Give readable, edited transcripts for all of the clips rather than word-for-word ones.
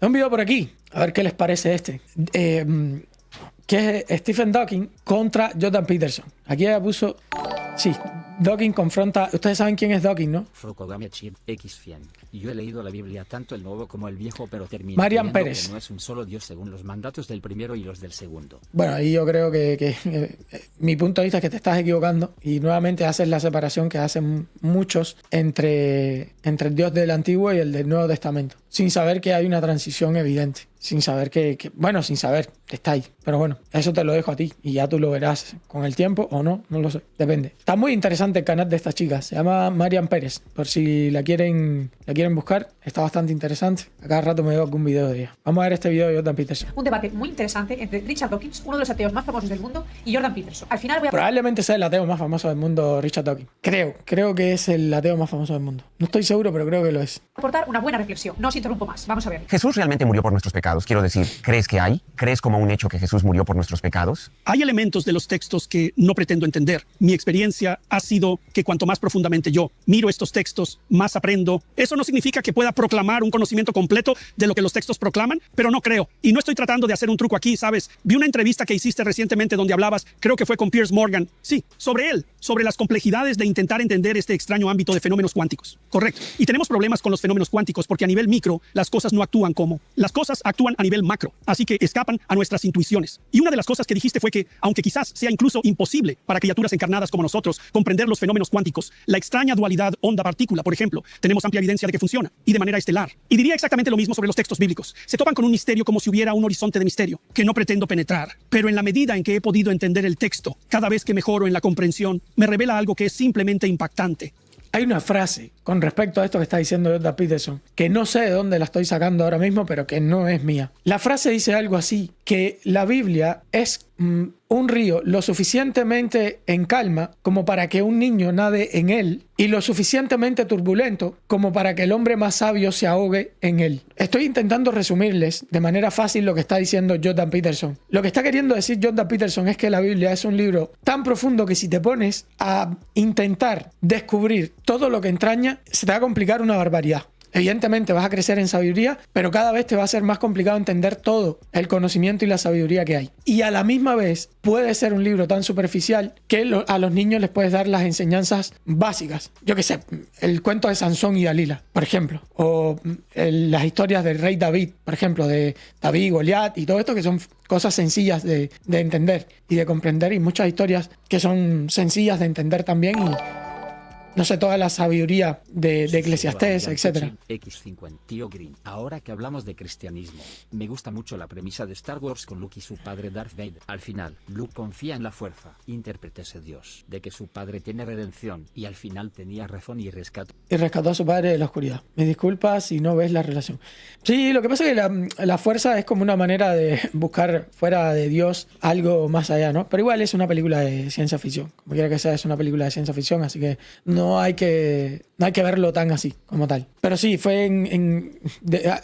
un video por aquí, a ver qué les parece este. Que es Stephen Hawking contra Jordan Peterson. Aquí ella puso... Sí, Hawking confronta... Ustedes saben quién es Hawking, ¿no? Fukuyama Chip X100. Yo he leído la Biblia, tanto el Nuevo como el Viejo, pero termino Marian creyendo Pérez. que no es un solo Dios según los mandatos del primero y los del segundo. Bueno, y yo creo que mi punto de vista es que te estás equivocando y nuevamente haces la separación que hacen muchos entre el Dios del Antiguo y el del Nuevo Testamento, sin saber que hay una transición evidente, sin saber sin saber, está ahí. Pero bueno, eso te lo dejo a ti y ya tú lo verás con el tiempo o no, no lo sé, depende. Está muy interesante el canal de esta chica, se llama Marian Pérez, por si la quieren buscar, está bastante interesante. A cada rato me veo algún video de ella. Vamos a ver este video de Jordan Peterson. Un debate muy interesante entre Richard Dawkins, uno de los ateos más famosos del mundo, y Jordan Peterson. Al final voy a... Probablemente sea el ateo más famoso del mundo, Richard Dawkins. Creo que es el ateo más famoso del mundo. No estoy seguro, pero creo que lo es. aportar una buena reflexión. No os interrumpo más. Vamos a ver. ¿Jesús realmente murió por nuestros pecados? Quiero decir, ¿crees que hay? ¿Crees como un hecho que Jesús murió por nuestros pecados? Hay elementos de los textos que no pretendo entender. Mi experiencia ha sido que cuanto más profundamente yo miro estos textos, más aprendo. Eso no significa que pueda proclamar un conocimiento completo de lo que los textos proclaman, pero no creo. Y no estoy tratando de hacer un truco aquí, ¿sabes? Vi una entrevista que hiciste recientemente donde hablabas, creo que fue con Piers Morgan, sí, sobre él, sobre las complejidades de intentar entender este extraño ámbito de fenómenos cuánticos. Correcto. Y tenemos problemas con los fenómenos cuánticos porque a nivel micro las cosas no actúan como. Las cosas actúan a nivel macro, así que escapan a nuestras intuiciones. Y una de las cosas que dijiste fue que, aunque quizás sea incluso imposible para criaturas encarnadas como nosotros comprender los fenómenos cuánticos, la extraña dualidad onda-partícula, por ejemplo, tenemos amplia evidencia de que funciona, y de manera estelar. Y diría exactamente lo mismo sobre los textos bíblicos. Se topan con un misterio como si hubiera un horizonte de misterio, que no pretendo penetrar. Pero en la medida en que he podido entender el texto, cada vez que mejoro en la comprensión, me revela algo que es simplemente impactante. Hay una frase con respecto a esto que está diciendo Jordan Peterson, que no sé de dónde la estoy sacando ahora mismo, pero que no es mía. La frase dice algo así, que la Biblia es un río lo suficientemente en calma como para que un niño nade en él y lo suficientemente turbulento como para que el hombre más sabio se ahogue en él. Estoy intentando resumirles de manera fácil lo que está diciendo Jordan Peterson. Lo que está queriendo decir Jordan Peterson es que la Biblia es un libro tan profundo que si te pones a intentar descubrir todo lo que entraña, se te va a complicar una barbaridad. Evidentemente vas a crecer en sabiduría, pero cada vez te va a ser más complicado entender todo el conocimiento y la sabiduría que hay. Y a la misma vez puede ser un libro tan superficial que a los niños les puedes dar las enseñanzas básicas. Yo qué sé, el cuento de Sansón y Dalila, por ejemplo, o las historias del rey David, por ejemplo, de David y Goliat y todo esto, que son cosas sencillas de entender y de comprender, y muchas historias que son sencillas de entender también, y no sé, toda la sabiduría de Eclesiastés, etc. X50, tío Green. Ahora que hablamos de cristianismo, me gusta mucho la premisa de Star Wars con Luke y su padre Darth Vader. Al final, Luke confía en la fuerza, intérprete ese Dios, de que su padre tiene redención, y al final tenía razón y rescató. Y rescató a su padre de la oscuridad. Me disculpas si no ves la relación. Sí, lo que pasa es que la fuerza es como una manera de buscar fuera de Dios algo más allá, ¿no? Pero igual es una película de ciencia ficción. Como quiera que sea, es una película de ciencia ficción, así que no hay que verlo tan así, como tal. Pero sí, fue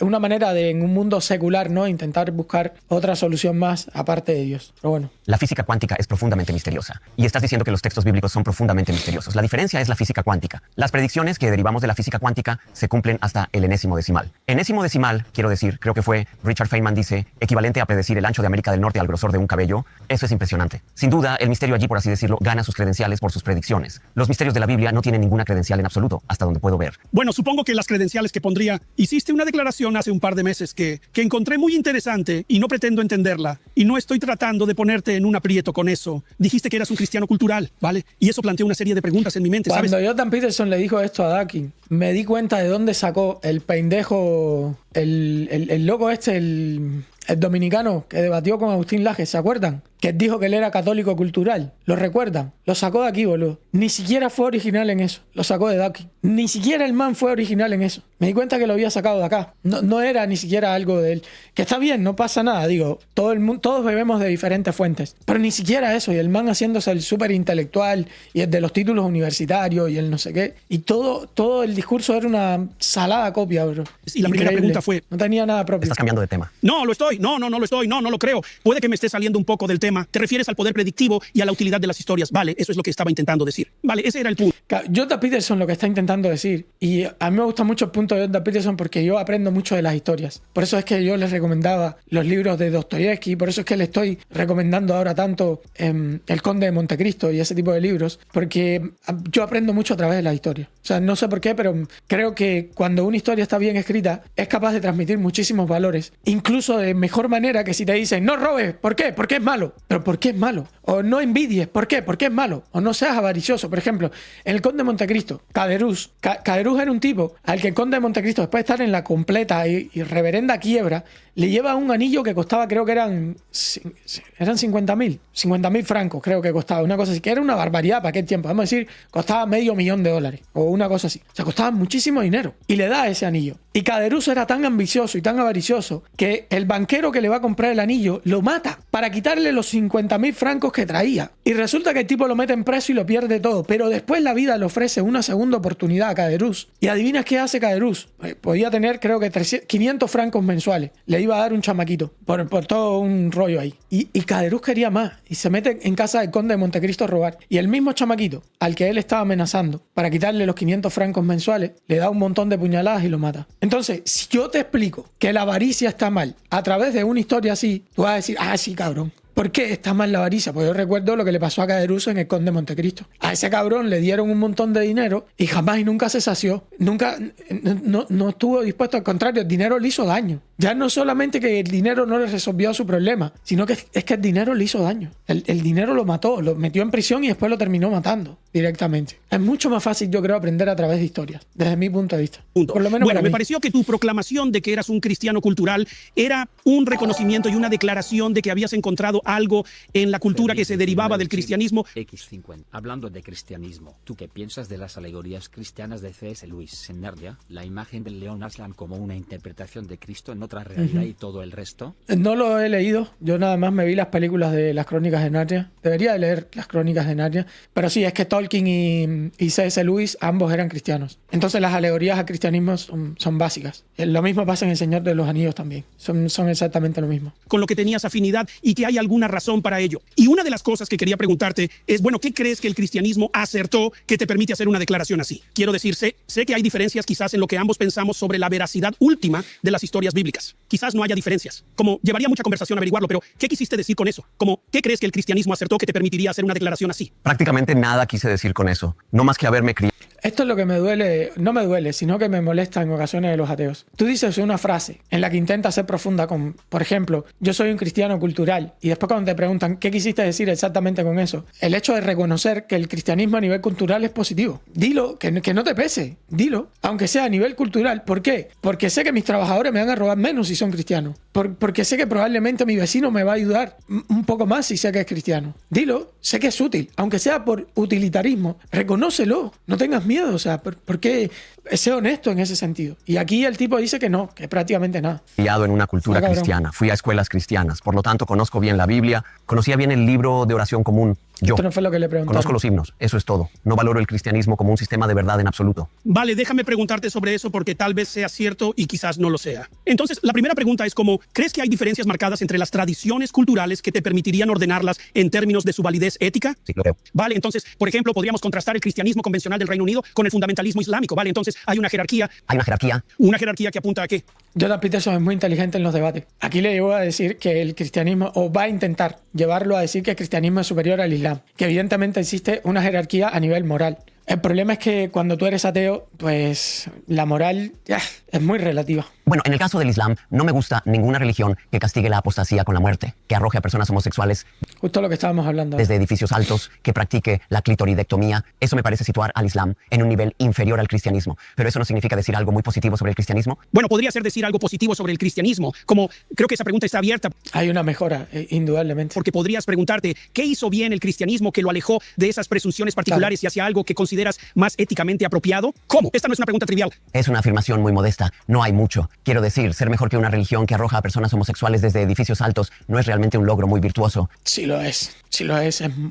una manera de, en un mundo secular, ¿no?, intentar buscar otra solución más aparte de Dios. Pero bueno. La física cuántica es profundamente misteriosa. Y estás diciendo que los textos bíblicos son profundamente misteriosos. La diferencia es la física cuántica. Las predicciones que derivamos de la física cuántica se cumplen hasta el enésimo decimal. Enésimo decimal, quiero decir, creo que fue Richard Feynman dice, equivalente a predecir el ancho de América del Norte al grosor de un cabello. Eso es impresionante. Sin duda, el misterio allí, por así decirlo, gana sus credenciales por sus predicciones. Los misterios de la Biblia no tienen ninguna credencial en absoluto, hasta donde puedo ver. Bueno, supongo que las credenciales que pondría... Hiciste una declaración hace un par de meses que encontré muy interesante y no pretendo entenderla. Y no estoy tratando de ponerte en un aprieto con eso. Dijiste que eras un cristiano cultural, ¿vale? Y eso plantea una serie de preguntas en mi mente, ¿sabes? Cuando Jordan Peterson le dijo esto a Dawkins, me di cuenta de dónde sacó el pendejo, el loco este, el dominicano que debatió con Agustín Laje, ¿se acuerdan? Que dijo que él era católico cultural. ¿Lo recuerdan? Lo sacó de aquí, boludo. Ni siquiera fue original en eso. Lo sacó de Dawkins. Ni siquiera el man fue original en eso. Me di cuenta que lo había sacado de acá. No era ni siquiera algo de él. Que está bien, no pasa nada. Digo, todos bebemos de diferentes fuentes. Pero ni siquiera eso. Y el man haciéndose el súper intelectual y el de los títulos universitarios y el no sé qué. Y todo el discurso era una salada copia, bro. Y la primera pregunta fue... No tenía nada propio. Estás cambiando de tema. No, lo estoy. No lo estoy. No lo creo. Puede que me esté saliendo un poco del tema. problema, te refieres al poder predictivo y a la utilidad de las historias. Vale, eso es lo que estaba intentando decir. Vale, ese era el punto. Jordan Peterson lo que está intentando decir, y a mí me gusta mucho el punto de Jordan Peterson porque yo aprendo mucho de las historias. Por eso es que yo les recomendaba los libros de Dostoyevsky, por eso es que le estoy recomendando ahora tanto El Conde de Montecristo y ese tipo de libros, porque yo aprendo mucho a través de las historias. O sea, no sé por qué, pero creo que cuando una historia está bien escrita, es capaz de transmitir muchísimos valores, incluso de mejor manera que si te dicen, no robes, ¿por qué? Porque es malo. ¿Pero por qué es malo? O no envidies, ¿por qué? Porque es malo. O no seas avaricioso. Por ejemplo, en El Conde de Montecristo, Caderousse. Caderousse era un tipo al que el Conde de Montecristo, después de estar en la completa y reverenda quiebra, le lleva un anillo que costaba, creo que eran 50.000 francos, creo que costaba, una cosa así, que era una barbaridad para aquel tiempo. Vamos a decir, costaba $500,000 o una cosa así. O sea, costaba muchísimo dinero. Y le da ese anillo. Y Caderousse era tan ambicioso y tan avaricioso que el banquero que le va a comprar el anillo lo mata para quitarle los 50.000 francos que traía. Y resulta que el tipo lo mete en preso y lo pierde todo. Pero después la vida le ofrece una segunda oportunidad a Caderousse. ¿Y adivinas qué hace Caderousse? Podía tener, creo que 500 francos mensuales. Le iba a dar un chamaquito por todo un rollo ahí. Y Caderousse quería más. Y se mete en casa del Conde de Montecristo a robar. Y el mismo chamaquito al que él estaba amenazando para quitarle los 500 francos mensuales, le da un montón de puñaladas y lo mata. Entonces, si yo te explico que la avaricia está mal a través de una historia así, tú vas a decir, ah, sí, cabrón. ¿Por qué está mal la avaricia? Pues yo recuerdo lo que le pasó a Caderousse en El Conde de Montecristo. A ese cabrón le dieron un montón de dinero y jamás y nunca se sació. Nunca, no estuvo dispuesto. Al contrario, el dinero le hizo daño. Ya no solamente que el dinero no le resolvió su problema, sino que es que el dinero le hizo daño. El dinero lo mató, lo metió en prisión y después lo terminó matando directamente. Es mucho más fácil, yo creo, aprender a través de historias, desde mi punto de vista. Por lo menos bueno, me pareció que tu proclamación de que eras un cristiano cultural era un reconocimiento y una declaración de que habías encontrado algo en la cultura que se derivaba del cristianismo. X50. Hablando de cristianismo, ¿tú qué piensas de las alegorías cristianas de C.S. Lewis en Narnia? La imagen del león Aslan como una interpretación de Cristo en otra realidad y todo el resto. No lo he leído, yo nada más me vi las películas de las Crónicas de Narnia. Debería de leer las Crónicas de Narnia, pero sí, es que Tolkien y C.S. Lewis ambos eran cristianos. Entonces las alegorías al cristianismo son básicas. Lo mismo pasa en El Señor de los Anillos también. Son exactamente lo mismo. Con lo que tenías afinidad y que hay alguna razón para ello. Y una de las cosas que quería preguntarte es, bueno, ¿qué crees que el cristianismo acertó que te permite hacer una declaración así? Quiero decir, sé que hay diferencias quizás en lo que ambos pensamos sobre la veracidad última de las historias bíblicas. Quizás no haya diferencias. Como llevaría mucha conversación averiguarlo, pero ¿qué quisiste decir con eso? Como, ¿qué crees que el cristianismo acertó que te permitiría hacer una declaración así? Prácticamente nada quise decir con eso. No más que haberme criado. Esto es lo que me duele, no me duele, sino que me molesta en ocasiones de los ateos. Tú dices una frase en la que intentas ser profunda con, por ejemplo, yo soy un cristiano cultural, y después cuando te preguntan qué quisiste decir exactamente con eso, el hecho de reconocer que el cristianismo a nivel cultural es positivo. Dilo, que no te pese, dilo, aunque sea a nivel cultural. ¿Por qué? Porque sé que mis trabajadores me van a robar menos si son cristianos. Porque sé que probablemente mi vecino me va a ayudar un poco más si sé que es cristiano. Dilo, sé que es útil, aunque sea por utilitarismo. Reconócelo, no tengas miedo, o sea, porque sé honesto en ese sentido. Y aquí el tipo dice que no, que prácticamente nada. Criado en una cultura cristiana, fui a escuelas cristianas, por lo tanto conozco bien la Biblia, conocía bien el libro de oración común. Yo Esto no fue lo que le preguntaron. Conozco los himnos, eso es todo. No valoro el cristianismo como un sistema de verdad en absoluto. Vale, déjame preguntarte sobre eso porque tal vez sea cierto y quizás no lo sea. Entonces, la primera pregunta es como, ¿crees que hay diferencias marcadas entre las tradiciones culturales que te permitirían ordenarlas en términos de su validez ética? Sí, lo creo. Vale, entonces, por ejemplo, podríamos contrastar el cristianismo convencional del Reino Unido con el fundamentalismo islámico. Vale, entonces hay una jerarquía. Hay una jerarquía. Una jerarquía que apunta a qué. Jordan Peterson es muy inteligente en los debates. Aquí le llevo a decir que el cristianismo, o va a intentar llevarlo a decir que el cristianismo es superior al islam, que evidentemente existe una jerarquía a nivel moral. El problema es que cuando tú eres ateo, pues la moral es muy relativa. Bueno, en el caso del Islam, no me gusta ninguna religión que castigue la apostasía con la muerte, que arroje a personas homosexuales Justo lo que estábamos hablando. desde edificios altos, que practique la clitoridectomía. Eso me parece situar al Islam en un nivel inferior al cristianismo. Pero eso no significa decir algo muy positivo sobre el cristianismo. Bueno, podría ser decir algo positivo sobre el cristianismo. Como creo que esa pregunta está abierta. Hay una mejora, indudablemente. Porque podrías preguntarte, ¿qué hizo bien el cristianismo que lo alejó de esas presunciones particulares y hacia algo que consideras más éticamente apropiado? ¿Cómo? Esta no es una pregunta trivial. Es una afirmación muy modesta. No hay mucho. Quiero decir, ser mejor que una religión que arroja a personas homosexuales desde edificios altos no es realmente un logro muy virtuoso. Sí lo es,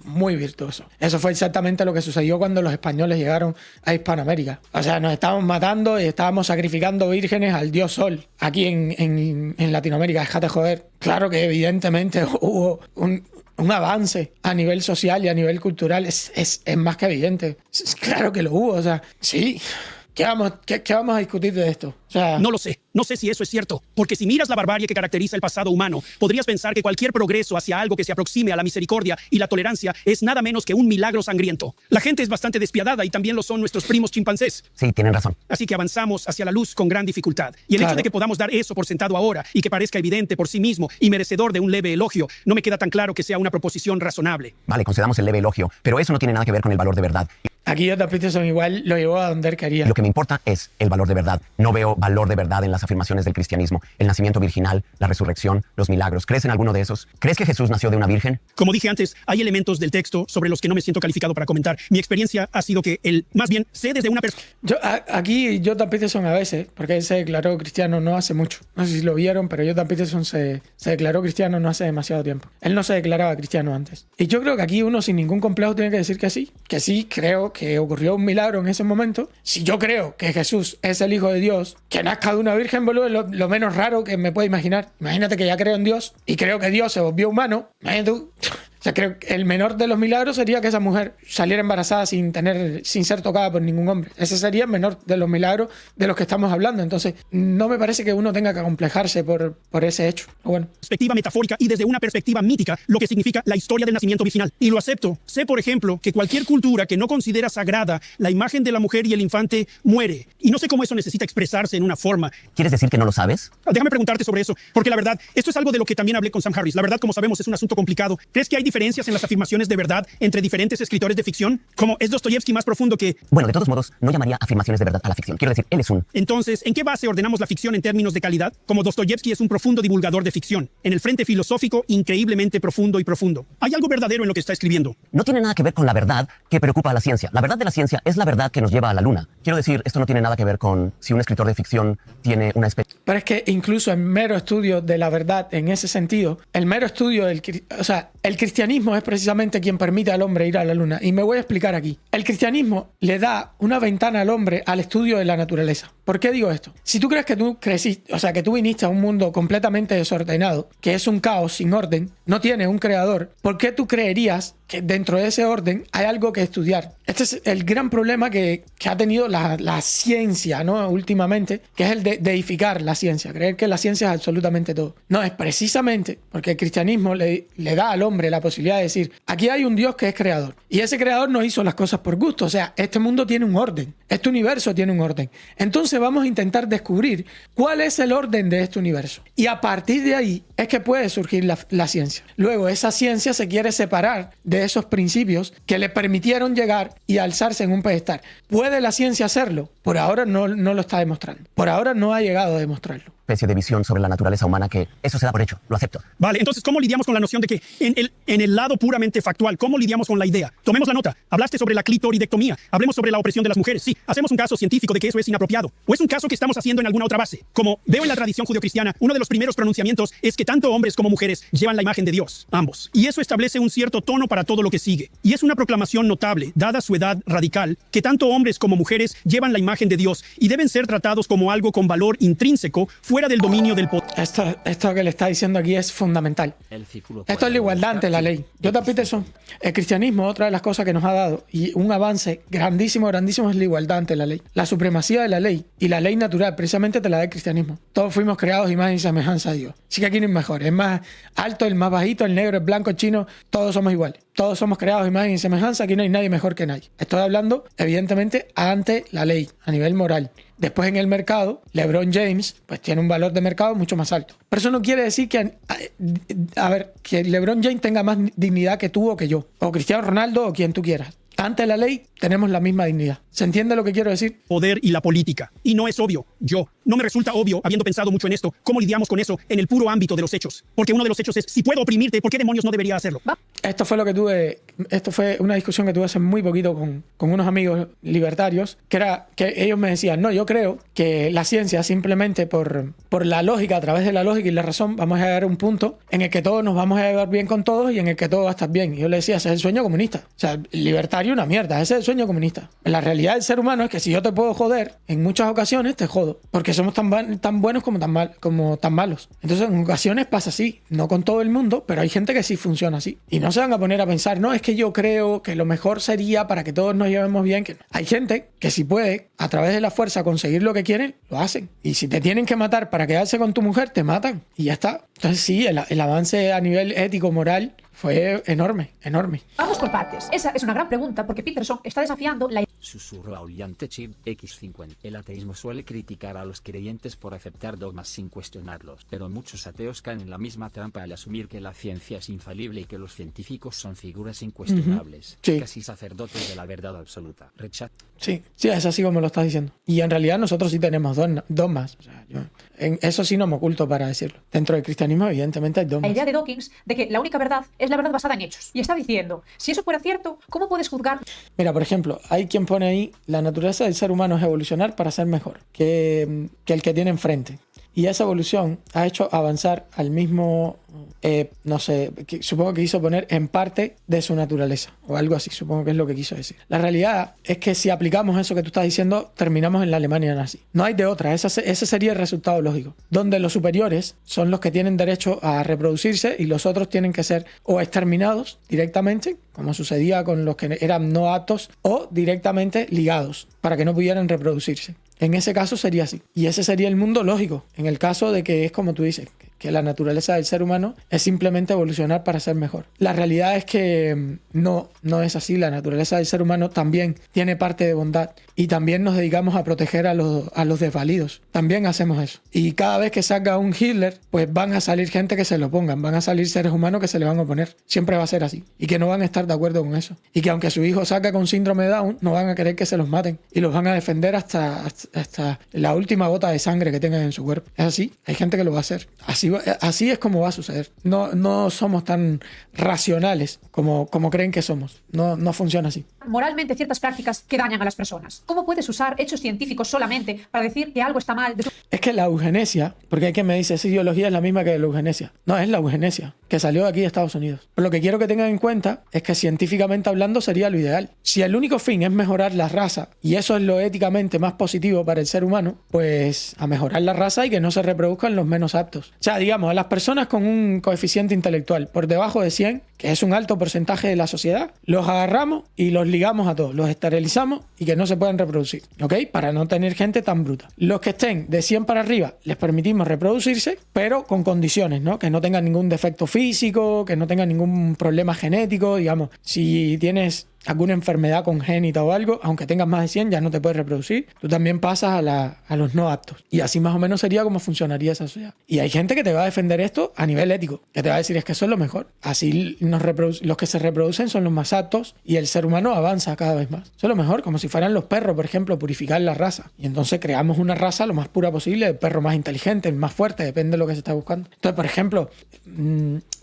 muy virtuoso. Eso fue exactamente lo que sucedió cuando los españoles llegaron a Hispanoamérica. O sea, nos estábamos matando y estábamos sacrificando vírgenes al dios Sol aquí en Latinoamérica. Déjate joder. Claro que evidentemente hubo un avance a nivel social y a nivel cultural es más que evidente. Claro que lo hubo, o sea, sí. ¿Qué vamos a discutir de esto? O sea, No lo sé. No sé si eso es cierto. Porque si miras la barbarie que caracteriza el pasado humano, podrías pensar que cualquier progreso hacia algo que se aproxime a la misericordia y la tolerancia es nada menos que un milagro sangriento. La gente es bastante despiadada y también lo son nuestros primos chimpancés. Sí, tienen razón. Así que avanzamos hacia la luz con gran dificultad. Y el hecho de que podamos dar eso por sentado ahora y que parezca evidente por sí mismo y merecedor de un leve elogio, no me queda tan claro que sea una proposición razonable. Vale, concedamos el leve elogio, pero eso no tiene nada que ver con el valor de verdad. aquí Jordan Peterson igual lo llevó a donde él quería. Lo que me importa es el valor de verdad. No veo valor de verdad en las afirmaciones del cristianismo. El nacimiento virginal, la resurrección, los milagros. ¿Crees en alguno de esos? ¿Crees que Jesús nació de una virgen? Como dije antes, hay elementos del texto sobre los que no me siento calificado para comentar. Mi experiencia ha sido que más bien sé desde una perspectiva. Aquí Jordan Peterson a veces, porque él se declaró cristiano no hace mucho. No sé si lo vieron, pero Jordan Peterson se declaró cristiano no hace demasiado tiempo. Él no se declaraba cristiano antes. Y yo creo que aquí uno sin ningún complejo tiene que decir que sí creo que ocurrió un milagro en ese momento. Si yo creo que Jesús es el Hijo de Dios, que nazca de una virgen, boludo, es lo menos raro que me puedo imaginar. Imagínate que ya creo en Dios y creo que Dios se volvió humano. Imagínate tú. O sea, creo que el menor de los milagros sería que esa mujer saliera embarazada sin ser tocada por ningún hombre. Ese sería el menor de los milagros de los que estamos hablando. Entonces, no me parece que uno tenga que acomplejarse por ese hecho. Bueno. Perspectiva metafórica y desde una perspectiva mítica lo que significa la historia del nacimiento virginal. Y lo acepto. Sé, por ejemplo, que cualquier cultura que no considera sagrada la imagen de la mujer y el infante muere. Y no sé cómo eso necesita expresarse en una forma. ¿Quieres decir que no lo sabes? Déjame preguntarte sobre eso, porque la verdad, esto es algo de lo que también hablé con Sam Harris. La verdad, como sabemos, es un asunto complicado. ¿Crees que hay diferencias en las afirmaciones de verdad entre diferentes escritores de ficción? Como es Dostoyevsky más profundo que... Bueno, de todos modos, no llamaría afirmaciones de verdad a la ficción. Quiero decir, él es un... Entonces, ¿en qué base ordenamos la ficción en términos de calidad? Como Dostoyevsky es un profundo divulgador de ficción, en el frente filosófico increíblemente profundo y profundo. ¿Hay algo verdadero en lo que está escribiendo? No tiene nada que ver con la verdad que preocupa a la ciencia. La verdad de la ciencia es la verdad que nos lleva a la luna. Quiero decir, esto no tiene nada que ver con si un escritor de ficción tiene una especie... Pero es que incluso en mero estudio de la verdad, en ese sentido, el mero estudio el cristianismo es precisamente quien permite al hombre ir a la luna. Y me voy a explicar aquí. El cristianismo le da una ventana al hombre al estudio de la naturaleza. ¿Por qué digo esto? Si tú crees que tú creciste, o sea, que tú viniste a un mundo completamente desordenado, que es un caos sin orden, no tiene un creador, ¿por qué tú creerías que dentro de ese orden hay algo que estudiar? Este es el gran problema que ha tenido la ciencia, ¿no? Últimamente, que es el de deificar la ciencia, creer que la ciencia es absolutamente todo. No, es precisamente porque el cristianismo le da al hombre la posibilidad de decir, aquí hay un Dios que es creador, y ese creador no hizo las cosas por gusto, o sea, este mundo tiene un orden, este universo tiene un orden. Entonces vamos a intentar descubrir cuál es el orden de este universo, y a partir de ahí es que puede surgir la ciencia. Luego esa ciencia se quiere separar de esos principios que le permitieron llegar y alzarse en un pedestal. ¿Puede la ciencia hacerlo? Por ahora no lo está demostrando. Por ahora no ha llegado a demostrarlo. Especie de visión sobre la naturaleza humana que eso se da por hecho, lo acepto. Vale, entonces, ¿cómo lidiamos con la noción de que en el lado puramente factual, cómo lidiamos con la idea? Tomemos la nota. Hablaste sobre la clitoridectomía. Hablemos sobre la opresión de las mujeres. Sí, hacemos un caso científico de que eso es inapropiado. ¿O es un caso que estamos haciendo en alguna otra base? Como veo en la tradición judeocristiana, uno de los primeros pronunciamientos es que tanto hombres como mujeres llevan la imagen de Dios, ambos. Y eso establece un cierto tono para todo lo que sigue. Y es una proclamación notable, dada su edad radical, que tanto hombres como mujeres llevan la imagen de Dios y deben ser tratados como algo con valor intrínseco fuera del dominio del poder. Esto que le está diciendo aquí es fundamental. Esto es la igualdad ante la ley. Jordan Peterson, el cristianismo, otra de las cosas que nos ha dado y un avance grandísimo es la igualdad ante la ley. La supremacía de la ley y la ley natural precisamente te la da el cristianismo. Todos fuimos creados imagen y semejanza a Dios. Así que aquí no es mejor. Es más alto, el más bajito, el negro, el blanco, el chino, todos somos iguales. Todos somos creados imagen y semejanza. Aquí no hay nadie mejor que nadie. Estoy hablando, evidentemente, ante la ley, a nivel moral. Después en el mercado, LeBron James pues tiene un valor de mercado mucho más alto. Pero eso no quiere decir que LeBron James tenga más dignidad que tú o que yo, o Cristiano Ronaldo o quien tú quieras. Ante la ley tenemos la misma dignidad. ¿Se entiende lo que quiero decir? Poder y la política. Y no es obvio. No me resulta obvio, habiendo pensado mucho en esto, cómo lidiamos con eso en el puro ámbito de los hechos. Porque uno de los hechos es, si puedo oprimirte, ¿por qué demonios no debería hacerlo? Esto fue una discusión que tuve hace muy poquito con unos amigos libertarios, que era que ellos me decían, no, yo creo que la ciencia simplemente por la lógica, a través de la lógica y la razón, vamos a llegar a un punto en el que todos nos vamos a llevar bien con todos y en el que todo va a estar bien. Y yo le decía, ese es el sueño comunista. O sea, el libertario soy una mierda. Ese es el sueño comunista. La realidad del ser humano es que si yo te puedo joder, en muchas ocasiones te jodo. Porque somos tan buenos como tan malos. Entonces en ocasiones pasa así. No con todo el mundo, pero hay gente que sí funciona así. Y no se van a poner a pensar, no, es que yo creo que lo mejor sería para que todos nos llevemos bien. Que no. Hay gente que si puede, a través de la fuerza, conseguir lo que quieren, lo hacen. Y si te tienen que matar para quedarse con tu mujer, te matan. Y ya está. Entonces sí, el avance a nivel ético, moral, fue enorme, enorme. Vamos por partes. Esa es una gran pregunta porque Peterson está desafiando la Susurro aullante Chip X50. El ateísmo suele criticar a los creyentes por aceptar dogmas sin cuestionarlos, pero muchos ateos caen en la misma trampa al asumir que la ciencia es infalible y que los científicos son figuras incuestionables, Sí. casi sacerdotes de la verdad absoluta. Sí, es así como lo estás diciendo. Y en realidad nosotros sí tenemos dogmas. O sea, en eso sí no me oculto para decirlo. Dentro del cristianismo, evidentemente, hay dogmas. idea de Dawkins de que la única verdad es la verdad basada en hechos. Y está diciendo, si eso fuera cierto, ¿cómo puedes juzgar? Mira, por ejemplo, hay quien pone ahí, la naturaleza del ser humano es evolucionar para ser mejor que el que tiene enfrente. Y esa evolución ha hecho avanzar al mismo, no sé, supongo que quiso poner en parte de su naturaleza, o algo así, supongo que es lo que quiso decir. La realidad es que si aplicamos eso que tú estás diciendo, terminamos en la Alemania nazi. No hay de otra, ese sería el resultado lógico, donde los superiores son los que tienen derecho a reproducirse y los otros tienen que ser o exterminados directamente, como sucedía con los que eran no aptos, o directamente ligados, para que no pudieran reproducirse. En ese caso sería así. Y ese sería el mundo lógico. En el caso de que es como tú dices, que la naturaleza del ser humano es simplemente evolucionar para ser mejor. La realidad es que no es así. La naturaleza del ser humano también tiene parte de bondad. Y también nos dedicamos a proteger a los desvalidos. También hacemos eso. Y cada vez que salga un Hitler, pues van a salir gente que se lo pongan. Van a salir seres humanos que se le van a oponer. Siempre va a ser así. Y que no van a estar de acuerdo con eso. Y que aunque su hijo salga con síndrome de Down, no van a querer que se los maten. Y los van a defender hasta la última gota de sangre que tengan en su cuerpo. Es así. Hay gente que lo va a hacer. Así es como va a suceder. No somos tan racionales como creen que somos. No funciona así. Moralmente ciertas prácticas que dañan a las personas. ¿Cómo puedes usar hechos científicos solamente para decir que algo está mal? Es que la eugenesia, porque hay quien me dice, esa ideología es la misma que la eugenesia. No, es la eugenesia, que salió de aquí de Estados Unidos. Pero lo que quiero que tengan en cuenta es que científicamente hablando sería lo ideal. Si el único fin es mejorar la raza, y eso es lo éticamente más positivo para el ser humano, pues a mejorar la raza y que no se reproduzcan los menos aptos. O sea, digamos, a las personas con un coeficiente intelectual por debajo de 100, que es un alto porcentaje de la sociedad, los agarramos y los ligamos a todos, los esterilizamos y que no se puedan reproducir, ¿ok? Para no tener gente tan bruta. Los que estén de 100 para arriba les permitimos reproducirse, pero con condiciones, ¿no? Que no tengan ningún defecto físico, que no tengan ningún problema genético, digamos, si tienes alguna enfermedad congénita o algo, aunque tengas más de 100 ya no te puedes reproducir, tú también pasas a los no aptos. Y así más o menos sería como funcionaría esa sociedad. Y hay gente que te va a defender esto a nivel ético, que te va a decir es que eso es lo mejor. Así los que se reproducen son los más aptos y el ser humano avanza cada vez más. Eso es lo mejor, como si fueran los perros, por ejemplo, purificar la raza. Y entonces creamos una raza lo más pura posible, el perro más inteligente, el más fuerte, depende de lo que se está buscando. Entonces, por ejemplo,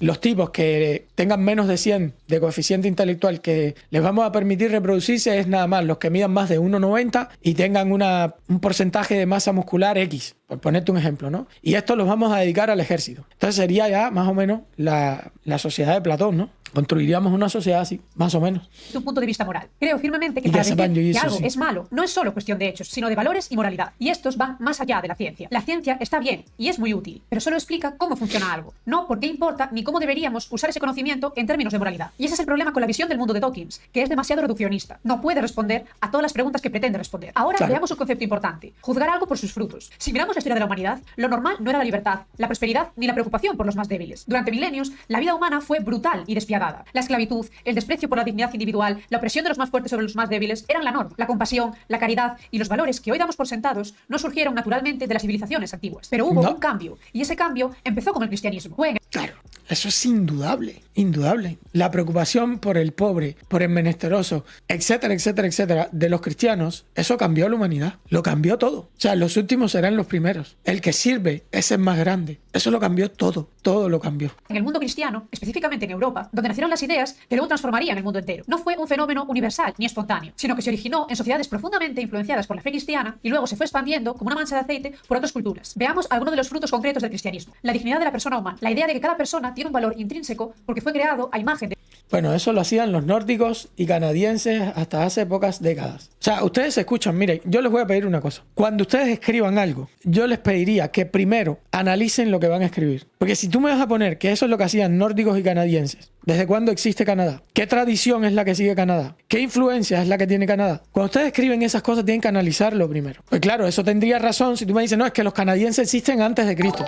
los tipos que tengan menos de 100 de coeficiente intelectual que les vamos a permitir reproducirse es nada más los que midan más de 1,90 y tengan un porcentaje de masa muscular X, por ponerte un ejemplo, ¿no? Y esto los vamos a dedicar al ejército. Entonces sería ya más o menos la sociedad de Platón, ¿no? Construiríamos una sociedad así, más o menos. Tu punto de vista moral. Creo firmemente que Y para que sepan decir yo que eso, algo sí. es malo no es solo cuestión de hechos, sino de valores y moralidad. Y estos van más allá de la ciencia. La ciencia está bien y es muy útil, pero solo explica cómo funciona algo, no por qué importa ni cómo deberíamos usar ese conocimiento en términos de moralidad. Y ese es el problema con la visión del mundo de Dawkins, que es demasiado reduccionista. No puede responder a todas las preguntas que pretende responder. Ahora Claro. veamos un concepto importante: juzgar algo por sus frutos. Si miramos la historia de la humanidad, lo normal no era la libertad, la prosperidad ni la preocupación por los más débiles. Durante milenios, la vida humana fue brutal y despiadada. La esclavitud, el desprecio por la dignidad individual, la opresión de los más fuertes sobre los más débiles eran la norma. La compasión, la caridad y los valores que hoy damos por sentados no surgieron naturalmente de las civilizaciones antiguas. Pero hubo No. un cambio, y ese cambio empezó con el cristianismo. Fue en Claro, eso es indudable, indudable. La preocupación por el pobre, por el menesteroso, etcétera, etcétera, etcétera, de los cristianos, eso cambió la humanidad, lo cambió todo. O sea, los últimos serán los primeros. El que sirve es el más grande. Eso lo cambió todo lo cambió. el mundo cristiano, específicamente en Europa, donde nacieron las ideas que luego transformarían el mundo entero. No fue un fenómeno universal ni espontáneo, sino que se originó en sociedades profundamente influenciadas por la fe cristiana y luego se fue expandiendo como una mancha de aceite por otras culturas. Veamos algunos de los frutos concretos del cristianismo. La dignidad de la persona humana, la idea de que cada persona tiene un valor intrínseco porque fue creado a imagen de Bueno, eso lo hacían los nórdicos y canadienses hasta hace pocas décadas. O sea, ustedes escuchan, miren, yo les voy a pedir una cosa. Cuando ustedes escriban algo, yo les pediría que primero analicen lo que van a escribir. Porque si tú me vas a poner que eso es lo que hacían nórdicos y canadienses, ¿desde cuándo existe Canadá? ¿Qué tradición es la que sigue Canadá? ¿Qué influencia es la que tiene Canadá? Cuando ustedes escriben esas cosas tienen que analizarlo primero. Pues claro, eso tendría razón si tú me dices, no, es que los canadienses existen antes de Cristo.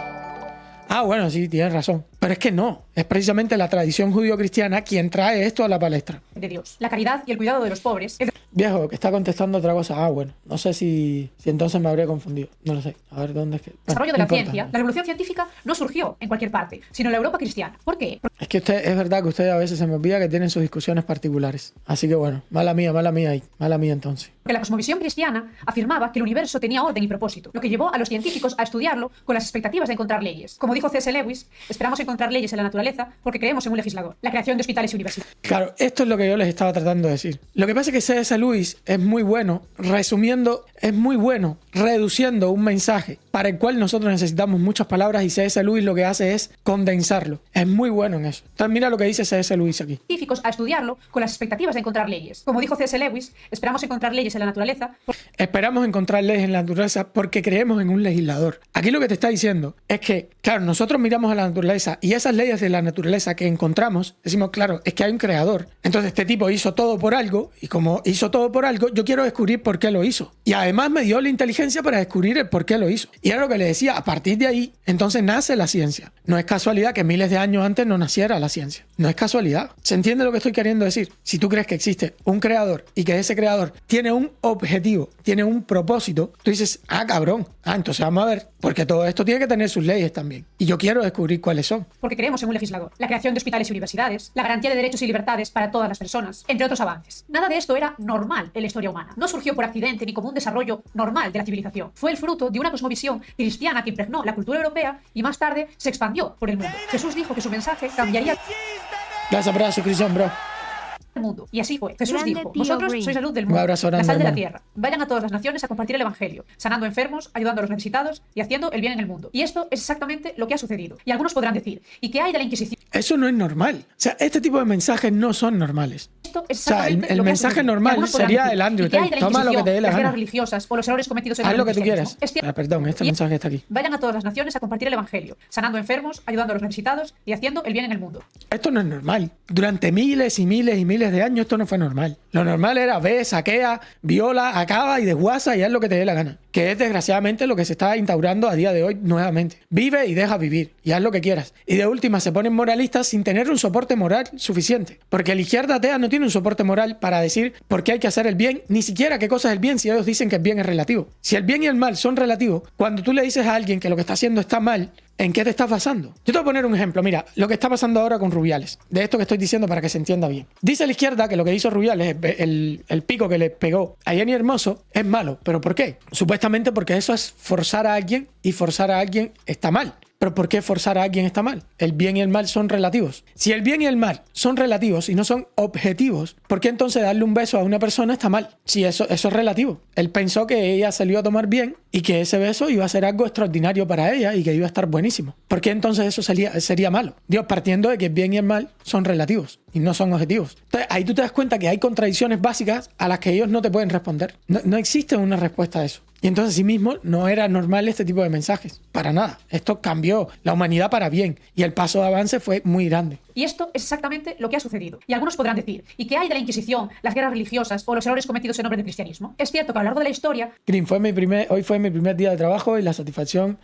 Ah, bueno, sí, tienes razón. Pero es que no. Es precisamente la tradición judío-cristiana quien trae esto a la palestra. De Dios. La caridad y el cuidado de los pobres. Viejo, que está contestando otra cosa. Ah, bueno. No sé si entonces me habría confundido. No lo sé. A ver, ¿dónde es que...? Bueno, Desarrollo de no la importa. ciencia. La revolución científica no surgió en cualquier parte, sino en la Europa cristiana. ¿Por qué? Es que es verdad que ustedes a veces se me olvida que tienen sus discusiones particulares. Así que bueno, mala mía ahí. Mala mía entonces. Porque la cosmovisión cristiana afirmaba que el universo tenía orden y propósito, lo que llevó a los científicos a estudiarlo con las expectativas de encontrar leyes. Como dijo C.S. Lewis, esperamos encontrar leyes en la naturaleza porque creemos en un legislador. La creación de hospitales y universidades. Claro, esto es lo que yo les estaba tratando de decir. Lo que pasa es que C.S. Lewis es muy bueno, resumiendo, es muy bueno reduciendo un mensaje para el cual nosotros necesitamos muchas palabras y C.S. Lewis lo que hace es condensarlo. Es muy bueno en eso. Entonces mira lo que dice C.S. Lewis aquí. Científicos a estudiarlo con las expectativas de encontrar leyes. Como dijo C.S. Lewis, esperamos encontrar leyes en la naturaleza. Esperamos encontrar leyes en la naturaleza porque creemos en un legislador. Aquí lo que te está diciendo es que, claro, nosotros miramos a la naturaleza y esas leyes de la naturaleza que encontramos, decimos, claro, es que hay un creador. Entonces este tipo hizo todo por algo y como hizo todo por algo, yo quiero descubrir por qué lo hizo. Y además me dio la inteligencia para descubrir el por qué lo hizo. Y era lo que le decía, a partir de ahí, entonces nace la ciencia. No es casualidad que miles de años antes no naciera la ciencia. No es casualidad. ¿Se entiende lo que estoy queriendo decir? Si tú crees que existe un creador y que ese creador tiene un objetivo, tiene un propósito, tú dices, ah, cabrón, entonces vamos a ver, porque todo esto tiene que tener sus leyes también. Y yo quiero descubrir cuáles son. Porque creemos en un legislador. La creación de hospitales y universidades, la garantía de derechos y libertades para todas las personas, entre otros avances. Nada de esto era normal en la historia humana. No surgió por accidente ni como un desarrollo normal de la civilización. Fue el fruto de una cosmovisión cristiana que impregnó la cultura europea y más tarde se expandió por el mundo. Jesús dijo que su mensaje cambiaría Gracias por la suscripción, bro. el mundo. Y así fue. Jesús Grande dijo, tío vosotros Green. sois la luz del Un mundo, abrazo la grande, sal de la hermano. tierra. Vayan a todas las naciones a compartir el evangelio, sanando enfermos, ayudando a los necesitados y haciendo el bien en el mundo. Y esto es exactamente lo que ha sucedido. Y algunos podrán decir, ¿y qué hay de la Inquisición? Eso no es normal. O sea, este tipo de mensajes no son normales. Esto es O sea, exactamente el lo que ha mensaje sucedido. Y normal algunos podrán sería decir, el Andrew ¿y qué hay Tate. de la Toma lo que te dé Inquisición, la las guerras gana. religiosas o los errores cometidos en Haz el lo que tú cristianismo? quieras. Es cierto. Perdón, este mensaje está aquí. Vayan a todas las naciones a compartir el evangelio, sanando enfermos, ayudando a los necesitados y haciendo el bien en el mundo. Esto no es normal. Durante miles y miles y miles de años esto no fue normal. Lo normal era ve, saquea, viola, acaba y desguaza y haz lo que te dé la gana. Que es desgraciadamente lo que se está instaurando a día de hoy nuevamente. Vive y deja vivir y haz lo que quieras. Y de última se ponen moralistas sin tener un soporte moral suficiente. Porque la izquierda atea no tiene un soporte moral para decir por qué hay que hacer el bien, ni siquiera qué cosa es el bien si ellos dicen que el bien es relativo. Si el bien y el mal son relativos, cuando tú le dices a alguien que lo que está haciendo está mal, ¿en qué te estás basando? Yo te voy a poner un ejemplo. Mira, lo que está pasando ahora con Rubiales. De esto que estoy diciendo para que se entienda bien. Dice la izquierda que lo que hizo Rubiales, el pico que le pegó a Jenny Hermoso, es malo. ¿Pero por qué? Supuestamente porque eso es forzar a alguien y forzar a alguien está mal. ¿Pero por qué forzar a alguien está mal? El bien y el mal son relativos. Si el bien y el mal son relativos y no son objetivos, ¿por qué entonces darle un beso a una persona está mal? Si eso es relativo. Él pensó que ella salió a tomar bien y que ese beso iba a ser algo extraordinario para ella y que iba a estar buenísimo. ¿Por qué entonces eso sería malo? Dios, partiendo de que el bien y el mal son relativos y no son objetivos. Entonces ahí tú te das cuenta que hay contradicciones básicas a las que ellos no te pueden responder. No existe una respuesta a eso. Y entonces, sí mismo, no era normal este tipo de mensajes. Para nada. Esto cambió la humanidad para bien. Y el paso de avance fue muy grande. Y esto es exactamente lo que ha sucedido. Y algunos podrán decir, ¿y qué hay de la Inquisición, las guerras religiosas o los errores cometidos en nombre del cristianismo? Es cierto que a lo largo de la historia, Green, hoy fue mi primer día de trabajo y la satisfacción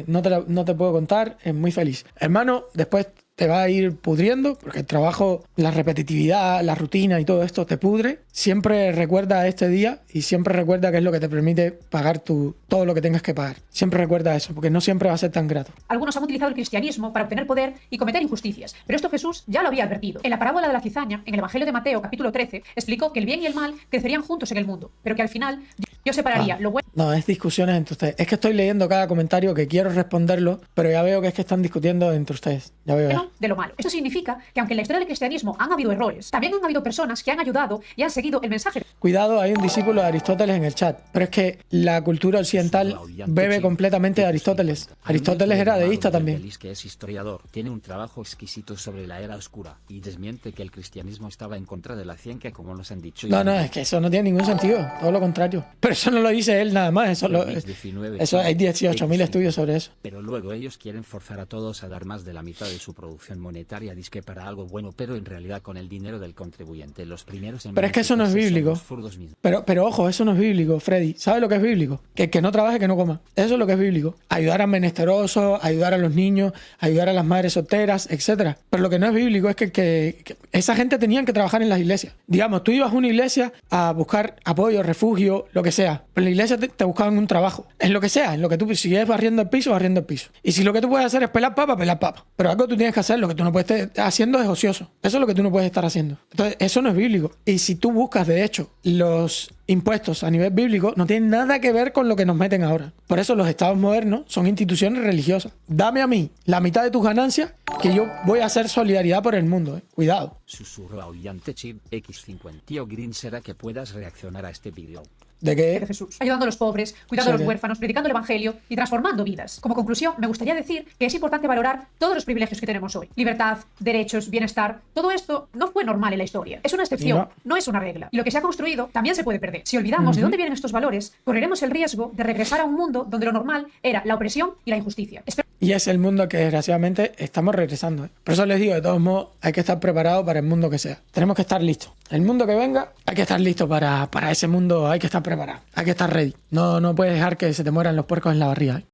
no te puedo contar. Es muy feliz. Hermano, después te va a ir pudriendo, porque el trabajo, la repetitividad, la rutina y todo esto te pudre. Siempre recuerda este día y siempre recuerda que es lo que te permite pagar todo lo que tengas que pagar. Siempre recuerda eso, porque no siempre va a ser tan grato. algunos han utilizado el cristianismo para obtener poder y cometer injusticias. Pero esto Jesús ya lo había advertido. En la parábola de la cizaña, en el Evangelio de Mateo, capítulo 13, explicó que el bien y el mal crecerían juntos en el mundo, pero que al final Dios Yo separaría lo bueno No, es discusiones entre ustedes. Es que estoy leyendo cada comentario que quiero responderlo, pero ya veo que es que están discutiendo entre ustedes. Ya veo. Ya. de lo malo. Esto significa que aunque en la historia del cristianismo han habido errores, también han habido personas que han ayudado y han seguido el mensaje. Cuidado, hay un discípulo de Aristóteles en el chat, pero es que la cultura occidental bebe completamente de Aristóteles. Aristóteles era deísta también. Que es historiador, tiene un trabajo exquisito sobre la era oscura y desmiente que el cristianismo estaba en contra de la ciencia, como nos han dicho. No, es que eso no tiene ningún sentido, todo lo contrario. Pero eso no lo dice él nada más, eso hay 18.000 estudios sobre eso. Pero luego ellos quieren forzar a todos a dar más de la mitad de su producción monetaria, disque para algo bueno, pero en realidad con el dinero del contribuyente. Los primeros en pero es que eso no es bíblico. Pero ojo, eso no es bíblico, Freddy. ¿Sabes lo que es bíblico? Que el que no trabaje, que no coma. Eso es lo que es bíblico. Ayudar a menesterosos, ayudar a los niños, ayudar a las madres solteras, etcétera. Pero lo que no es bíblico es que esa gente tenían que trabajar en las iglesias. Digamos, tú ibas a una iglesia a buscar apoyo, refugio, lo que sea. Pero en la iglesia te buscaban un trabajo. En lo que sea, en lo que tú sigues barriendo el piso, barriendo el piso. Y si lo que tú puedes hacer es pelar papa, pelar papa. Pero algo tú tienes que hacer, lo que tú no puedes estar haciendo es ocioso. Eso es lo que tú no puedes estar haciendo. Entonces, eso no es bíblico. Y si tú buscas, de hecho, los impuestos a nivel bíblico no tienen nada que ver con lo que nos meten ahora. Por eso los estados modernos son instituciones religiosas. Dame a mí la mitad de tus ganancias que yo voy a hacer solidaridad por el mundo. Cuidado. Susurro aullante chip X50. Tío Green, ¿será que puedas reaccionar a este vídeo? ¿De qué? de Jesús, ayudando a los pobres, cuidando a los huérfanos, predicando el evangelio y transformando vidas. Como conclusión, me gustaría decir que es importante valorar todos los privilegios que tenemos hoy. Libertad, derechos, bienestar, todo esto no fue normal en la historia. Es una excepción, no es una regla. Y lo que se ha construido también se puede perder. Si olvidamos de dónde vienen estos valores, correremos el riesgo de regresar a un mundo donde lo normal era la opresión y la injusticia. Y es el mundo que desgraciadamente estamos regresando. Por eso les digo, de todos modos, hay que estar preparado para el mundo que sea. Tenemos que estar listos. El mundo que venga, hay que estar listo para ese mundo, hay que estar preparado. Hay que estar ready. No puedes dejar que se te mueran los puercos en la barriga.